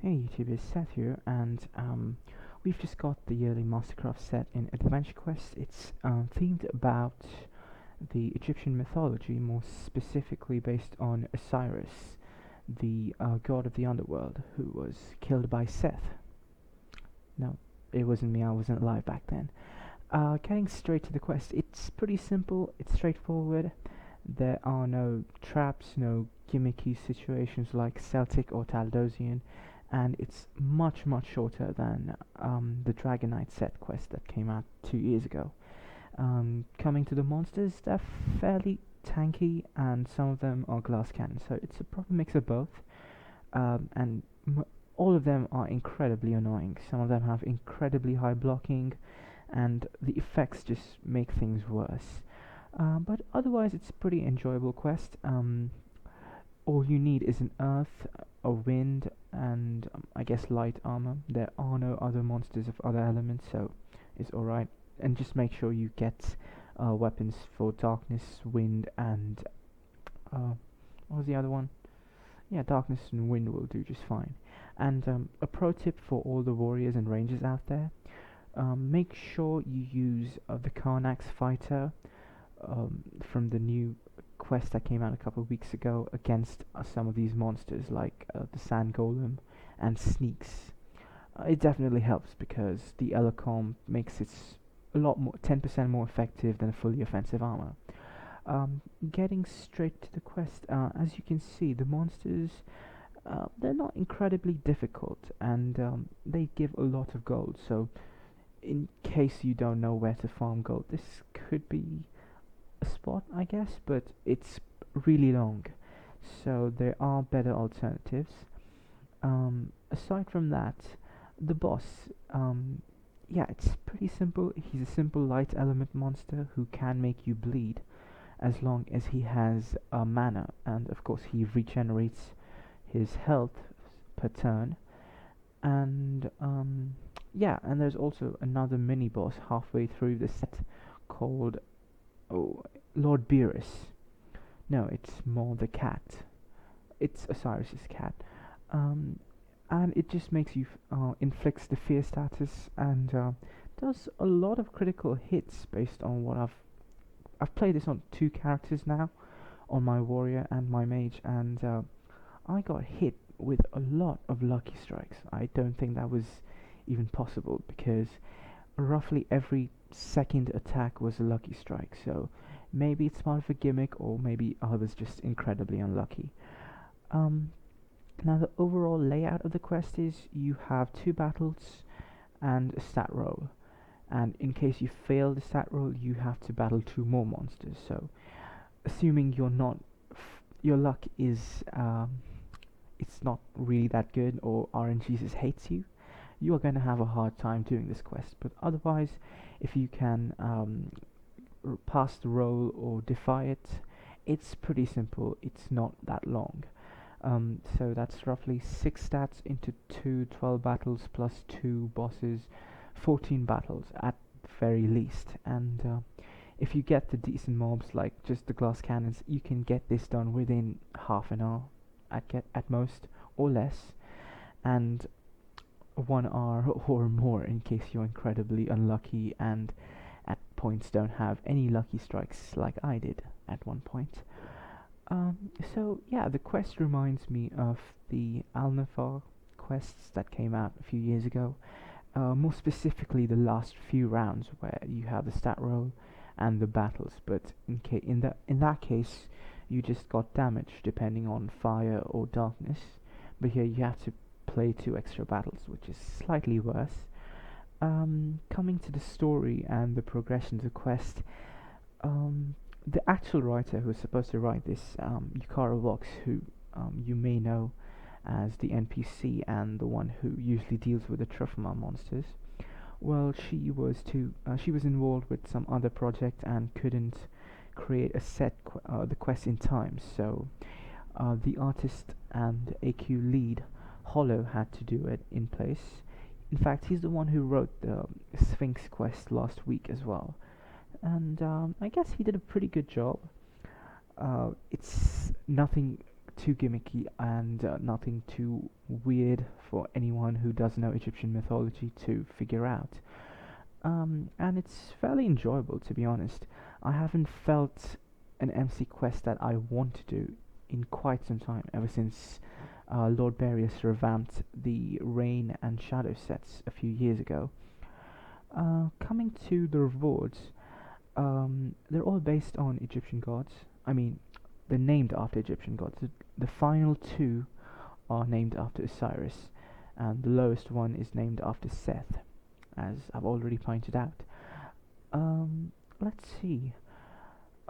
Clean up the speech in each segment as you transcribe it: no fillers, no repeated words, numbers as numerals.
Hey YouTube, it's Seth here, and we've just got the yearly Mastercraft set in Adventure Quest. It's themed about the Egyptian mythology, more specifically based on Osiris, the god of the underworld, who was killed by Seth. No, it wasn't me, I wasn't alive back then. Getting straight to the quest, it's pretty simple, it's straightforward. There are no traps, no gimmicky situations like Celtic or Taldosian, and it's much shorter than the Dragon Knight set quest that came out 2 years ago. Coming to the monsters, they're fairly tanky, and some of them are glass cannons, so it's a proper mix of both. And all of them are incredibly annoying. Some of them have incredibly high blocking, and the effects just make things worse. But otherwise, it's a pretty enjoyable quest. All you need is an earth, a wind, and I guess light armor. There are no other monsters of other elements, so it's alright. And just make sure you get weapons for darkness, wind, and what was the other one? Yeah, darkness and wind will do just fine. And a pro tip for all the warriors and rangers out there: make sure you use the Karnax fighter from the new quest that came out a couple of weeks ago against some of these monsters like the Sand Golem and Sneaks. It definitely helps because the Elecom makes it a lot more, 10% more effective than fully offensive armor. Getting straight to the quest, as you can see, the monsters, they're not incredibly difficult, and they give a lot of gold, so in case you don't know where to farm gold, this could be a spot, I guess, but it's really long, so there are better alternatives. Aside from that, the boss, yeah, it's pretty simple. He's a simple light element monster who can make you bleed as long as he has mana, and of course he regenerates his health per turn. And yeah, and there's also another mini boss halfway through the set called Lord Beerus. No, it's more the cat. It's Osiris's cat. Um, and it just makes you inflicts the fear status and does a lot of critical hits based on what I've played this on two characters now, on my warrior and my mage, and I got hit with a lot of lucky strikes. I don't think that was even possible because roughly every second attack was a lucky strike. So maybe it's part of a gimmick, or maybe I was just incredibly unlucky. Um, Now the overall layout of the quest is you have two battles and a stat roll. And in case you fail the stat roll, you have to battle two more monsters. So assuming you're not, your luck is it's not really that good, or RNG just hates you, you are going to have a hard time doing this quest. But otherwise, if you can pass the roll or defy it, it's pretty simple. It's not that long. So that's roughly 6 stats into 12 battles plus 2 bosses, 14 battles at very least. And if you get the decent mobs like just the glass cannons, you can get this done within half an hour at most, or less, and 1 hour or more in case you're incredibly unlucky and at points don't have any lucky strikes like I did at one point. So yeah, the quest reminds me of the Alnafar quests that came out a few years ago. More specifically, the last few rounds where you have the stat roll and the battles. But in that case, you just got damage depending on fire or darkness. But here you have to play 2 extra battles, which is slightly worse. Coming to the story and the progression of the quest. The actual writer who was supposed to write this, Yukara Vox, who you may know as the NPC and the one who usually deals with the Truffma monsters. Well, she was involved with some other project and couldn't create the quest in time. So the artist and AQ lead Hollow had to do it in place. In fact, he's the one who wrote the Sphinx quest last week as well. And I guess he did a pretty good job. It's nothing too gimmicky and nothing too weird for anyone who doesn't know Egyptian mythology to figure out. And it's fairly enjoyable, to be honest. I haven't felt an MC quest that I want to do in quite some time, ever since Lord Barius revamped the Rain and Shadow sets a few years ago. Coming to the rewards, they're all based on Egyptian gods. I mean, they're named after Egyptian gods. The final two are named after Osiris, and the lowest one is named after Seth, as I've already pointed out. Let's see.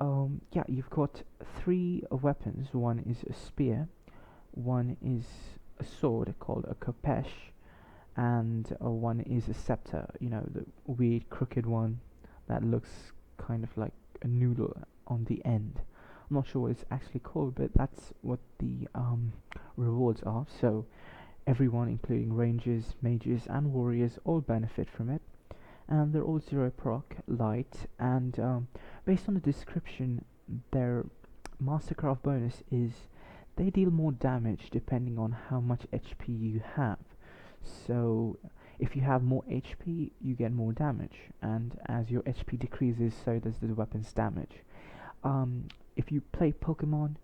Yeah, you've got three weapons. One is a spear, one is a sword called a kopesh, and one is a scepter. You know, the weird crooked one that looks kind of like a noodle on the end. I'm not sure what it's actually called, but that's what the rewards are. So everyone, including rangers, mages, and warriors, all benefit from it. And they're all 0 proc, light, and based on the description, their Mastercraft bonus is they deal more damage depending on how much HP you have. So if you have more HP, you get more damage, and as your HP decreases, so does the weapon's damage. If you play Pokemon,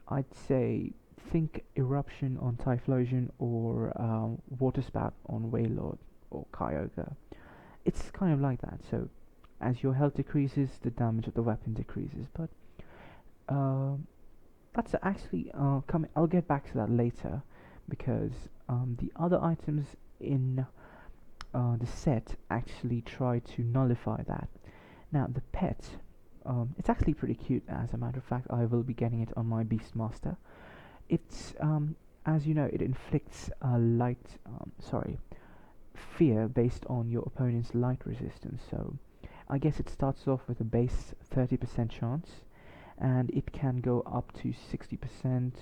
I'd say think Eruption on Typhlosion or Water Spout on Wailord or Kyogre. It's kind of like that. So as your health decreases, the damage of the weapon decreases. But that's actually coming. I'll get back to that later, because the other items in the set actually try to nullify that. Now the pet, it's actually pretty cute. As a matter of fact, I will be getting it on my Beastmaster. It's as you know, it inflicts fear based on your opponent's light resistance. So I guess it starts off with a base 30% chance, and it can go up to 60%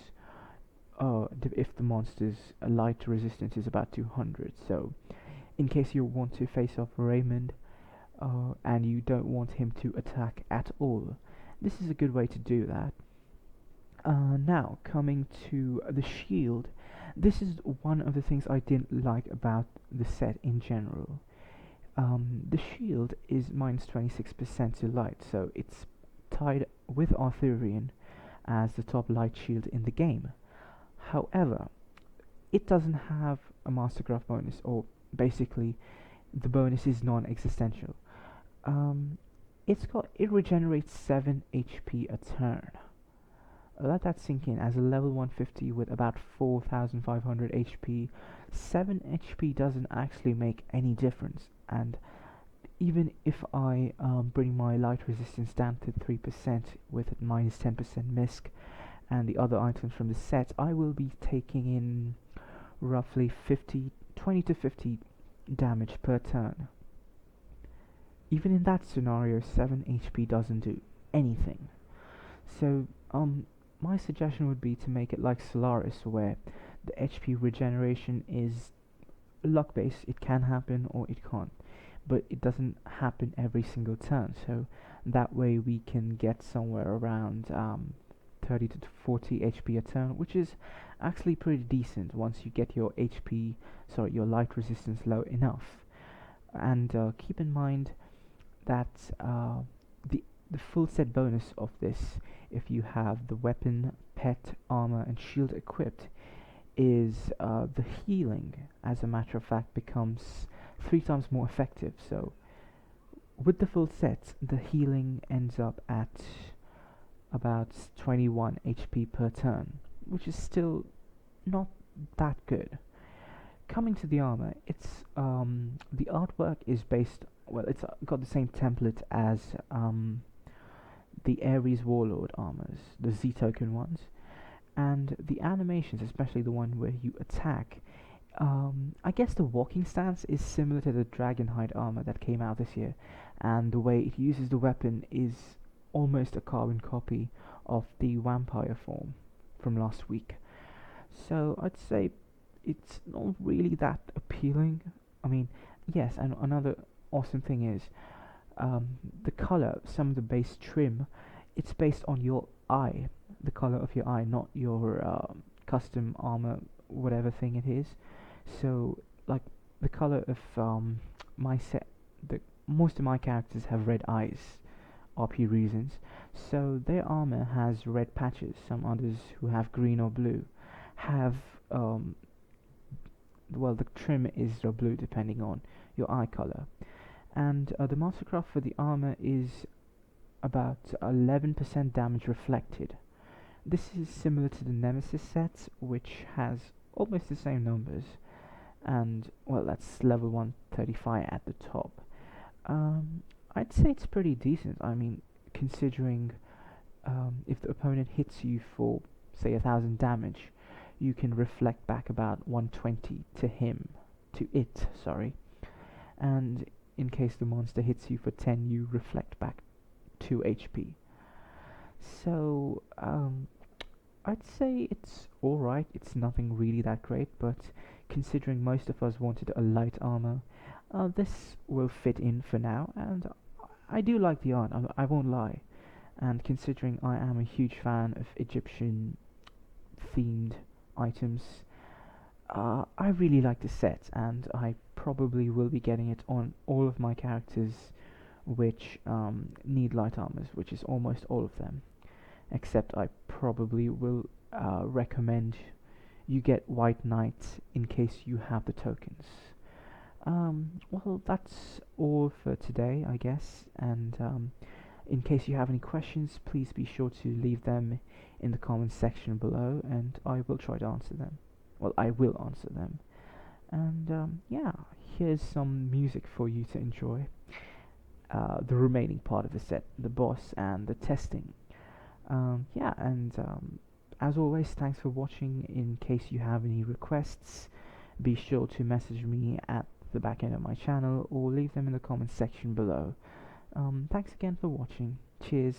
if the monster's light resistance is about 200. So in case you want to face off Raymond and you don't want him to attack at all, this is a good way to do that. Now, coming to the shield, this is one of the things I didn't like about the set in general. The shield is minus 26% to light, so it's tied with Arthurian as the top light shield in the game. However, it doesn't have a Mastercraft bonus, or basically the bonus is non-existential. It regenerates 7 HP a turn. Let that sink in. As a level 150 with about 4500 HP, 7 HP doesn't actually make any difference, and even if I bring my light resistance down to 3% with a minus 10% misc and the other items from the set, I will be taking in roughly 20 to 50 damage per turn. Even in that scenario, 7 HP doesn't do anything. So my suggestion would be to make it like Solaris, where the HP regeneration is luck based. It can happen or it can't, but it doesn't happen every single turn. So that way we can get somewhere around 30 to 40 HP a turn, which is actually pretty decent once you get your your light resistance low enough. And keep in mind that the full set bonus of this, if you have the weapon, pet, armor, and shield equipped, is the healing, as a matter of fact, becomes 3 times more effective. So with the full set, the healing ends up at about 21 HP per turn, which is still not that good. Coming to the armor, it's the artwork is based, well, it's got the same template as the Ares Warlord armors, the Z token ones, and the animations, especially the one where you attack. I guess the walking stance is similar to the Dragonhide armor that came out this year, and the way it uses the weapon is almost a carbon copy of the vampire form from last week. So I'd say it's not really that appealing. I mean, yes, and another awesome thing is the color, some of the base trim, it's based on your eye, the color of your eye, not your custom armor, whatever thing it is. So, like the color of my set, the most of my characters have red eyes, RP reasons. So their armor has red patches. Some others who have green or blue have um, well, the trim is the blue depending on your eye color. And the mastercraft for the armor is about 11% damage reflected. This is similar to the Nemesis set, which has almost the same numbers, and well, that's level 135 at the top. I'd say it's pretty decent. I mean, considering if the opponent hits you for say 1,000 damage, you can reflect back about 120 to him, to it, sorry. And in case the monster hits you for 10, you reflect back 2 HP. So, I'd say it's alright. It's nothing really that great, but considering most of us wanted a light armor, this will fit in for now, and I do like the art, I won't lie. And considering I am a huge fan of Egyptian themed items, I really like the set, and I probably will be getting it on all of my characters which need light armors, which is almost all of them. Except I probably will recommend you get White Knight in case you have the tokens. Well, that's all for today, I guess, and in case you have any questions, please be sure to leave them in the comments section below, and I will try to answer them. Well, I will answer them. And yeah, here's some music for you to enjoy. The remaining part of the set, the boss and the testing. Yeah, and as always, thanks for watching. In case you have any requests, be sure to message me at the back end of my channel or leave them in the comments section below. Thanks again for watching. Cheers.